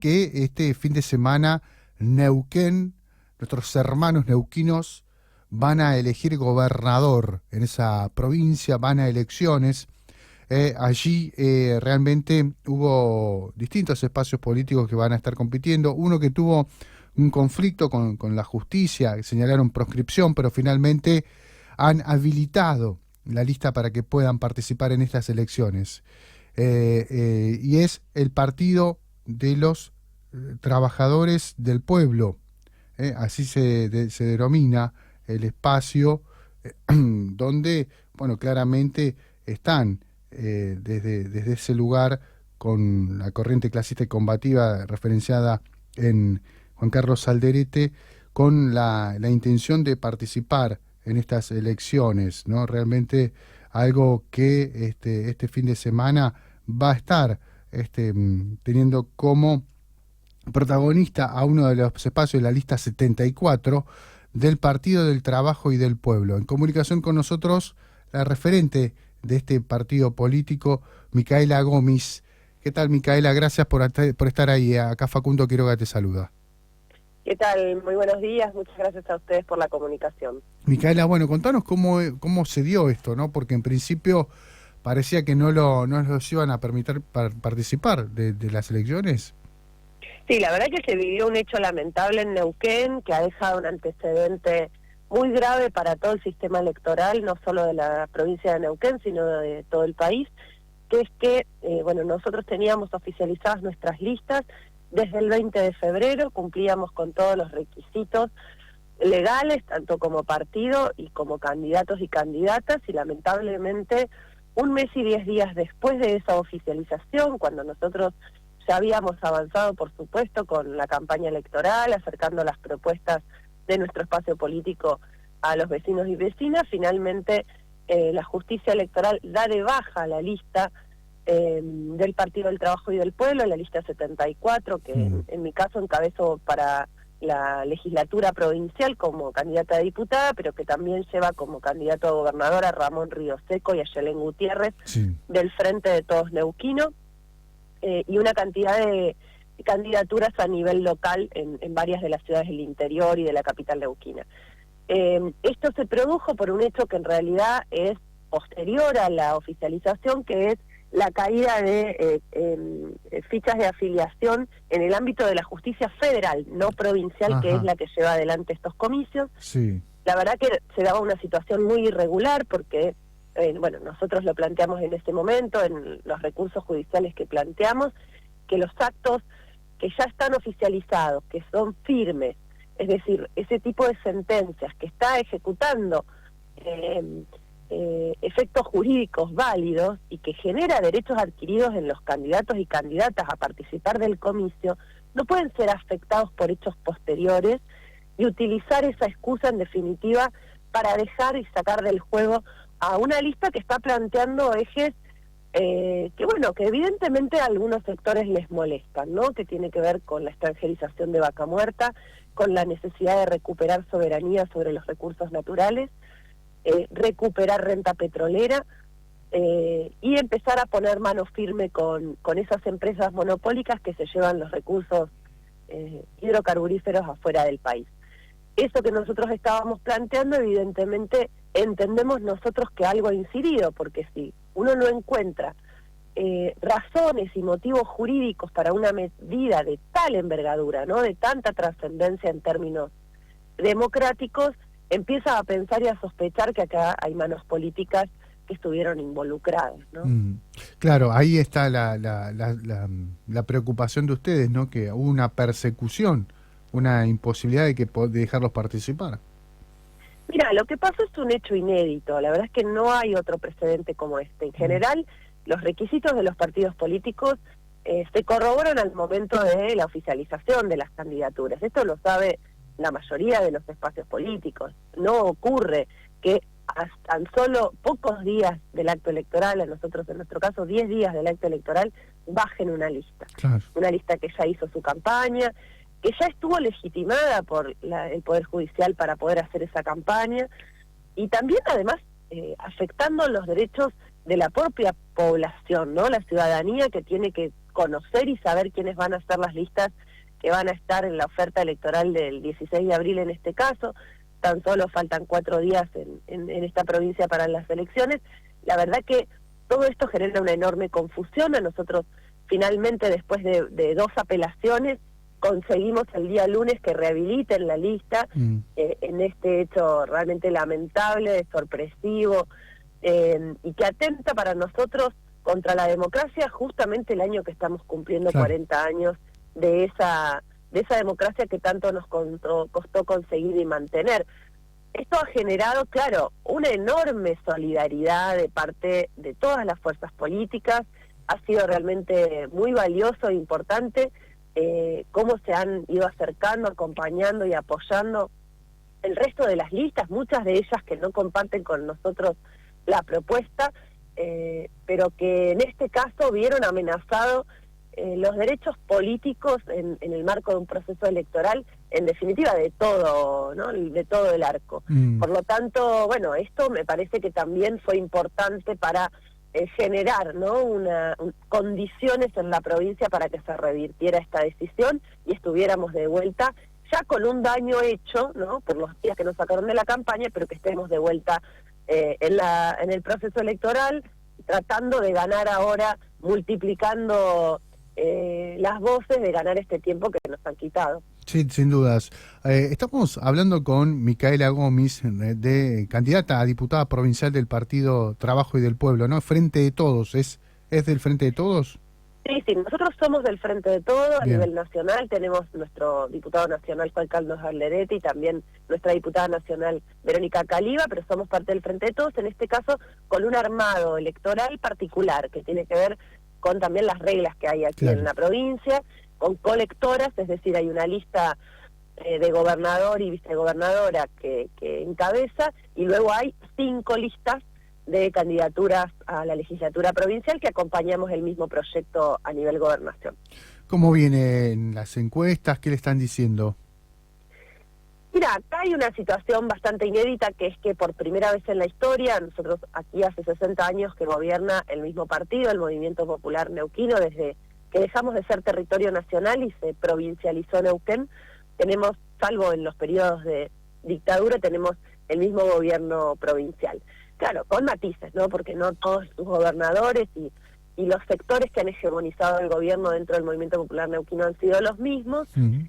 que este fin de semana Neuquén, nuestros hermanos neuquinos, van a elegir gobernador en esa provincia, van a elecciones. Allí realmente hubo distintos espacios políticos que van a estar compitiendo. Uno que tuvo un conflicto con la justicia, que señalaron proscripción, pero finalmente han habilitado la lista para que puedan participar en estas elecciones. Y es el Partido de los Trabajadores del Pueblo, así se denomina el espacio donde, bueno, claramente están desde ese lugar con la corriente clasista y combativa referenciada en Juan Carlos Alderete, con la intención de participar en estas elecciones, ¿no? Realmente algo que este fin de semana va a estar teniendo como protagonista a uno de los espacios de la lista 74 del Partido del Trabajo y del Pueblo. En comunicación con nosotros, la referente de este partido político, Micaela Gómez. ¿Qué tal, Micaela? Gracias por estar ahí. Acá Facundo Quiroga te saluda. ¿Qué tal? Muy buenos días, muchas gracias a ustedes por la comunicación. Micaela, bueno, contanos cómo se dio esto, ¿no? Porque en principio parecía que no los iban a permitir participar de las elecciones. Sí, la verdad que se vivió un hecho lamentable en Neuquén que ha dejado un antecedente muy grave para todo el sistema electoral, no solo de la provincia de Neuquén, sino de todo el país, que es que, nosotros teníamos oficializadas nuestras listas desde el 20 de febrero, cumplíamos con todos los requisitos legales, tanto como partido y como candidatos y candidatas, y lamentablemente un mes y 10 días después de esa oficialización, cuando nosotros ya habíamos avanzado, por supuesto, con la campaña electoral, acercando las propuestas de nuestro espacio político a los vecinos y vecinas, finalmente la justicia electoral da de baja la lista del Partido del Trabajo y del Pueblo, la lista 74, que en mi caso encabezo para la legislatura provincial como candidata a diputada, pero que también lleva como candidato a gobernador a Ramón Ríos Seco y a Yelén Gutiérrez, del Frente de Todos Neuquino, y una cantidad de candidaturas a nivel local en varias de las ciudades del interior y de la capital neuquina. Esto se produjo por un hecho que en realidad es posterior a la oficialización, que es la caída de fichas de afiliación en el ámbito de la justicia federal, no provincial, que es la que lleva adelante estos comicios. Sí. La verdad que se daba una situación muy irregular porque, nosotros lo planteamos en ese momento, en los recursos judiciales que planteamos, que los actos que ya están oficializados, que son firmes, es decir, ese tipo de sentencias que está ejecutando efectos jurídicos válidos y que genera derechos adquiridos en los candidatos y candidatas a participar del comicio, no pueden ser afectados por hechos posteriores y utilizar esa excusa en definitiva para dejar y sacar del juego a una lista que está planteando ejes que evidentemente a algunos sectores les molestan, ¿no? Que tiene que ver con la extranjerización de Vaca Muerta, con la necesidad de recuperar soberanía sobre los recursos naturales, recuperar renta petrolera y empezar a poner mano firme con esas empresas monopólicas que se llevan los recursos hidrocarburíferos afuera del país. Eso que nosotros estábamos planteando, evidentemente entendemos nosotros que algo ha incidido, porque si uno no encuentra razones y motivos jurídicos para una medida de tal envergadura, ¿no?, de tanta trascendencia en términos democráticos, empieza a pensar y a sospechar que acá hay manos políticas que estuvieron involucradas, ¿no? Claro, ahí está la preocupación de ustedes, ¿no? Que hubo una persecución, una imposibilidad de dejarlos participar. Mira, lo que pasó es un hecho inédito. La verdad es que no hay otro precedente como este. En general, los requisitos de los partidos políticos se corroboran al momento de la oficialización de las candidaturas. Esto lo sabe la mayoría de los espacios políticos. No ocurre que hasta tan solo pocos días del acto electoral, a nosotros en nuestro caso 10 días del acto electoral, bajen una lista. Claro. Una lista que ya hizo su campaña, que ya estuvo legitimada por el Poder Judicial para poder hacer esa campaña, y también además afectando los derechos de la propia población, ¿no? La ciudadanía que tiene que conocer y saber quiénes van a ser las listas que van a estar en la oferta electoral del 16 de abril en este caso. Tan solo faltan 4 días en esta provincia para las elecciones. La verdad que todo esto genera una enorme confusión. A nosotros finalmente, después de 2 apelaciones, conseguimos el día lunes que rehabiliten la lista en este hecho realmente lamentable, sorpresivo, y que atenta para nosotros contra la democracia justamente el año que estamos cumpliendo 40 años de esa democracia que tanto nos costó conseguir y mantener. Esto ha generado, claro, una enorme solidaridad de parte de todas las fuerzas políticas. Ha sido realmente muy valioso e importante cómo se han ido acercando, acompañando y apoyando el resto de las listas, muchas de ellas que no comparten con nosotros la propuesta, pero que en este caso vieron amenazado los derechos políticos en el marco de un proceso electoral, en definitiva de todo, ¿no? De todo el arco. Por lo tanto, bueno, esto me parece que también fue importante para generar, ¿no? Condiciones en la provincia para que se revirtiera esta decisión y estuviéramos de vuelta ya con un daño hecho, ¿no? Por los días que nos sacaron de la campaña, pero que estemos de vuelta en el proceso electoral, tratando de ganar ahora, multiplicando las voces, de ganar este tiempo que nos han quitado. Sí, sin dudas. Estamos hablando con Micaela Gómez, de candidata a diputada provincial del Partido Trabajo y del Pueblo, ¿no? Frente de Todos, ¿es del Frente de Todos? Sí, nosotros somos del Frente de Todos a Bien. nivel nacional. Tenemos nuestro diputado nacional Juan Carlos Alderete y también nuestra diputada nacional Verónica Caliba, pero somos parte del Frente de Todos, en este caso con un armado electoral particular que tiene que ver con también las reglas que hay aquí en la provincia, con colectoras, es decir, hay una lista de gobernador y vicegobernadora que encabeza, y luego hay 5 listas de candidaturas a la legislatura provincial que acompañamos el mismo proyecto a nivel gobernación. ¿Cómo vienen las encuestas? ¿Qué le están diciendo? Mira, acá hay una situación bastante inédita, que es que por primera vez en la historia, nosotros aquí hace 60 años que gobierna el mismo partido, el Movimiento Popular Neuquino, desde que dejamos de ser territorio nacional y se provincializó Neuquén, tenemos, salvo en los periodos de dictadura, tenemos el mismo gobierno provincial. Claro, con matices, ¿no? Porque no todos sus gobernadores y los sectores que han hegemonizado el gobierno dentro del Movimiento Popular Neuquino han sido los mismos.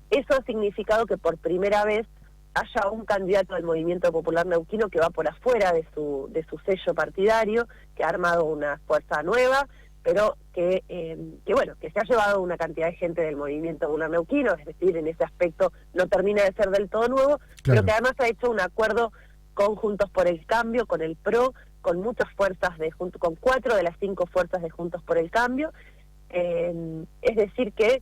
Eso ha significado que por primera vez haya un candidato del Movimiento Popular Neuquino que va por afuera de su sello partidario, que ha armado una fuerza nueva, pero que se ha llevado una cantidad de gente del Movimiento Popular Neuquino, es decir, en ese aspecto no termina de ser del todo nuevo, pero que además ha hecho un acuerdo con Juntos por el Cambio, con el PRO, con muchas fuerzas con 4 de las 5 fuerzas de Juntos por el Cambio. Es decir que,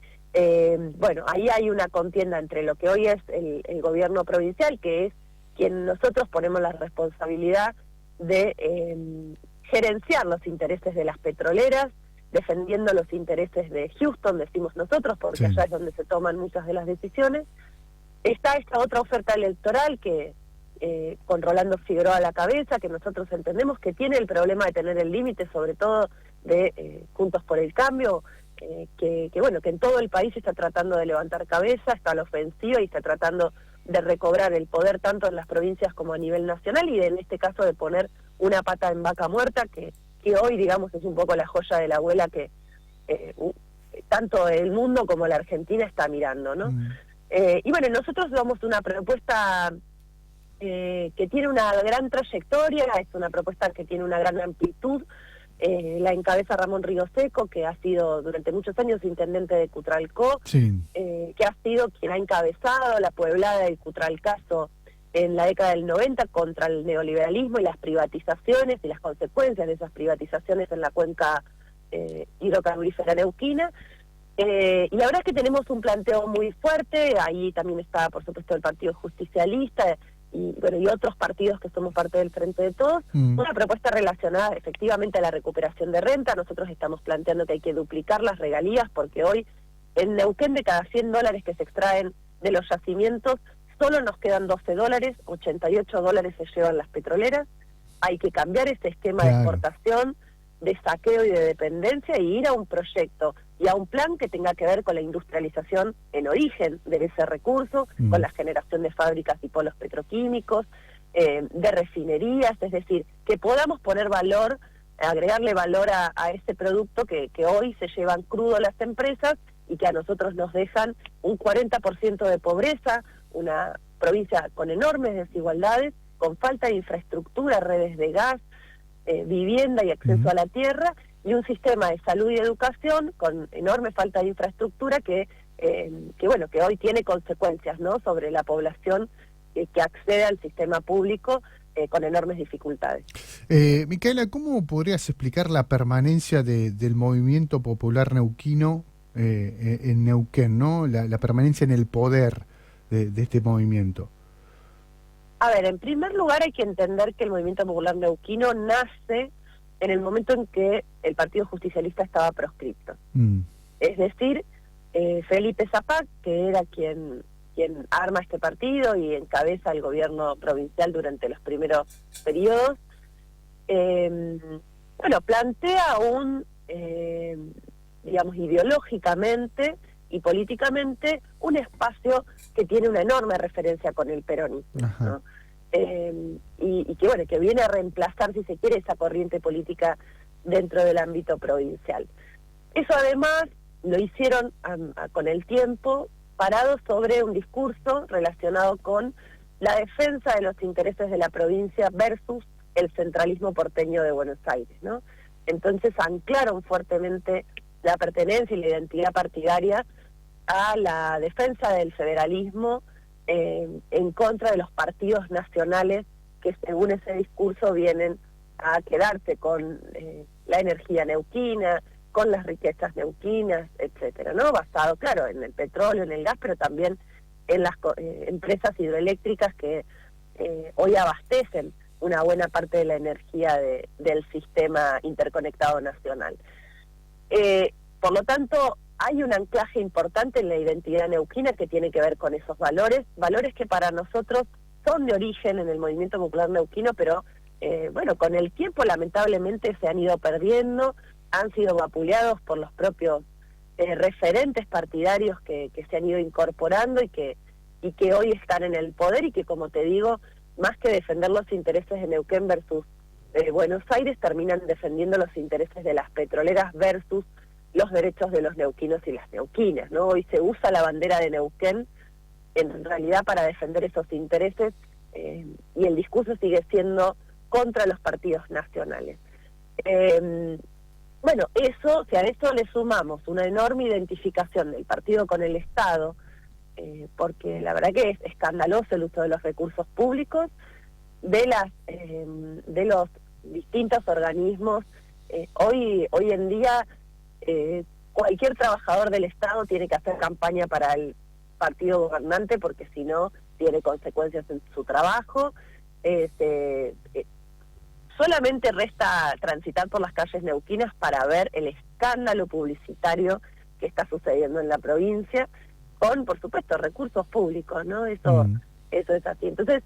ahí hay una contienda entre lo que hoy es el gobierno provincial, que es quien nosotros ponemos la responsabilidad de gerenciar los intereses de las petroleras, defendiendo los intereses de Houston, decimos nosotros, porque allá es donde se toman muchas de las decisiones. Está esta otra oferta electoral que con Rolando Figueroa a la cabeza, que nosotros entendemos que tiene el problema de tener el límite, sobre todo de Juntos por el Cambio, que en todo el país está tratando de levantar cabeza, está a la ofensiva y está tratando de recobrar el poder tanto en las provincias como a nivel nacional, y en este caso de poner una pata en vaca muerta, que hoy, digamos, es un poco la joya de la abuela que tanto el mundo como la Argentina está mirando, ¿no? Nosotros damos una propuesta que tiene una gran trayectoria, es una propuesta que tiene una gran amplitud. La encabeza Ramón Rigoseco, que ha sido durante muchos años intendente de Cutralcó, que ha sido quien ha encabezado la pueblada del Cutralcazo en la década del 90 contra el neoliberalismo y las privatizaciones y las consecuencias de esas privatizaciones en la cuenca hidrocarburífera neuquina. Y la verdad es que tenemos un planteo muy fuerte. Ahí también está, por supuesto, el Partido Justicialista y otros partidos que somos parte del Frente de Todos. Una propuesta relacionada efectivamente a la recuperación de renta. Nosotros estamos planteando que hay que duplicar las regalías, porque hoy en Neuquén, de cada $100 que se extraen de los yacimientos, solo nos quedan $12, 88 dólares se llevan las petroleras. Hay que cambiar ese esquema de exportación, de saqueo y de dependencia, y ir a un proyecto y a un plan que tenga que ver con la industrialización en origen de ese recurso, con la generación de fábricas y polos petroquímicos, de refinerías, es decir, que podamos poner valor, agregarle valor a ese producto que hoy se llevan crudo las empresas y que a nosotros nos dejan un 40% de pobreza, una provincia con enormes desigualdades, con falta de infraestructura, redes de gas, vivienda y acceso a la tierra, y un sistema de salud y educación con enorme falta de infraestructura que hoy tiene consecuencias, ¿no?, sobre la población que accede al sistema público con enormes dificultades. Micaela, ¿cómo podrías explicar la permanencia del movimiento popular neuquino en Neuquén, ¿no? La permanencia en el poder de este movimiento. A ver, en primer lugar hay que entender que el movimiento popular neuquino nace en el momento en que el Partido Justicialista estaba proscripto. Es decir, Felipe Zapac, que era quien arma este partido y encabeza el gobierno provincial durante los primeros periodos, plantea ideológicamente y políticamente un espacio que tiene una enorme referencia con el peronismo, ¿no? Que viene a reemplazar, si se quiere, esa corriente política dentro del ámbito provincial. Eso además lo hicieron con el tiempo parado sobre un discurso relacionado con la defensa de los intereses de la provincia versus el centralismo porteño de Buenos Aires, ¿no? Entonces anclaron fuertemente la pertenencia y la identidad partidaria a la defensa del federalismo en contra de los partidos nacionales que, según ese discurso, vienen a quedarse con la energía neuquina, con las riquezas neuquinas, etcétera, ¿no? Basado, claro, en el petróleo, en el gas, pero también en las empresas hidroeléctricas que hoy abastecen una buena parte de la energía del sistema interconectado nacional. Por lo tanto, hay un anclaje importante en la identidad neuquina que tiene que ver con esos valores que para nosotros son de origen en el movimiento popular neuquino, pero con el tiempo lamentablemente se han ido perdiendo, han sido vapuleados por los propios referentes partidarios que se han ido incorporando y que hoy están en el poder y que, como te digo, más que defender los intereses de Neuquén versus Buenos Aires, terminan defendiendo los intereses de las petroleras versus los derechos de los neuquinos y las neuquinas, ¿no? Hoy se usa la bandera de Neuquén en realidad para defender esos intereses y el discurso sigue siendo contra los partidos nacionales. Eso, si a esto le sumamos una enorme identificación del partido con el Estado, porque la verdad que es escandaloso el uso de los recursos públicos, de los distintos organismos. Hoy en día cualquier trabajador del Estado tiene que hacer campaña para el partido gobernante, porque si no tiene consecuencias en su trabajo. Solamente resta transitar por las calles neuquinas para ver el escándalo publicitario que está sucediendo en la provincia, con, por supuesto, recursos públicos, ¿no? Eso es así. Entonces,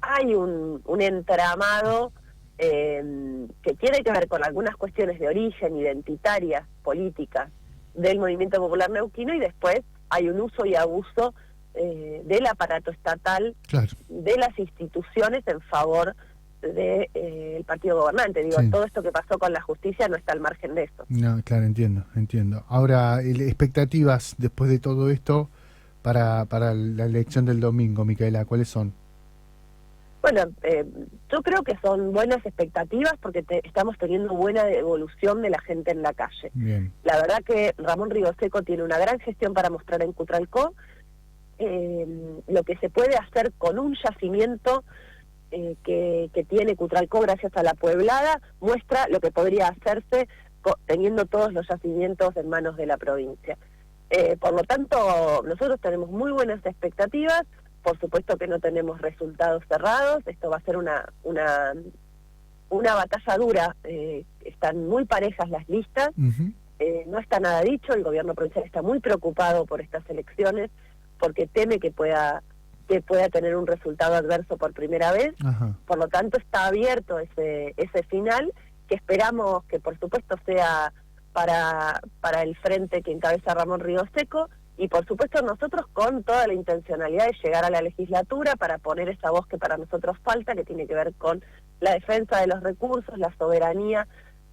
hay un entramado que tiene que ver con algunas cuestiones de origen, identitarias, políticas, del movimiento popular neuquino, y después hay un uso y abuso del aparato estatal, claro, de las instituciones en favor del partido gobernante. Digo, sí, todo esto que pasó con la justicia no está al margen de eso. No, claro, entiendo. Ahora, expectativas después de todo esto para la elección del domingo, Micaela, ¿cuáles son? Yo creo que son buenas expectativas porque estamos teniendo buena evolución de la gente en la calle. Bien. La verdad que Ramón Rigoseco tiene una gran gestión para mostrar en Cutralcó. Lo que se puede hacer con un yacimiento que tiene Cutralcó gracias a la Pueblada muestra lo que podría hacerse teniendo todos los yacimientos en manos de la provincia. Por lo tanto, nosotros tenemos muy buenas expectativas. Por supuesto que no tenemos resultados cerrados. Esto va a ser una batalla dura. Están muy parejas las listas. No está nada dicho. El gobierno provincial está muy preocupado por estas elecciones porque teme que pueda tener un resultado adverso por primera vez. Ajá. Por lo tanto, está abierto ese final, que esperamos que por supuesto sea para el frente que encabeza Ramón Río Seco, y por supuesto nosotros con toda la intencionalidad de llegar a la legislatura para poner esa voz que para nosotros falta, que tiene que ver con la defensa de los recursos, la soberanía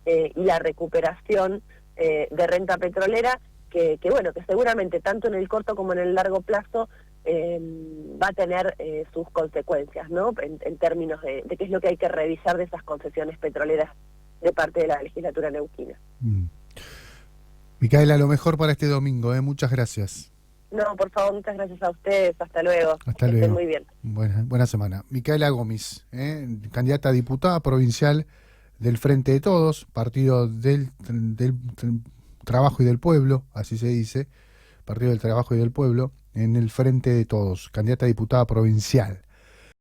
y la recuperación de renta petrolera, que bueno, que seguramente tanto en el corto como en el largo plazo va a tener sus consecuencias, ¿no? En términos de qué es lo que hay que revisar de esas concesiones petroleras de parte de la legislatura neuquina. Micaela, lo mejor para este domingo, ¿eh? Muchas gracias. No, por favor, muchas gracias a ustedes. Hasta luego. Hasta que luego. Estén muy bien. Buena semana. Micaela Gómez, candidata a diputada provincial del Frente de Todos, partido del Trabajo y del Pueblo, así se dice, Partido del Trabajo y del Pueblo, en el Frente de Todos, candidata a diputada provincial.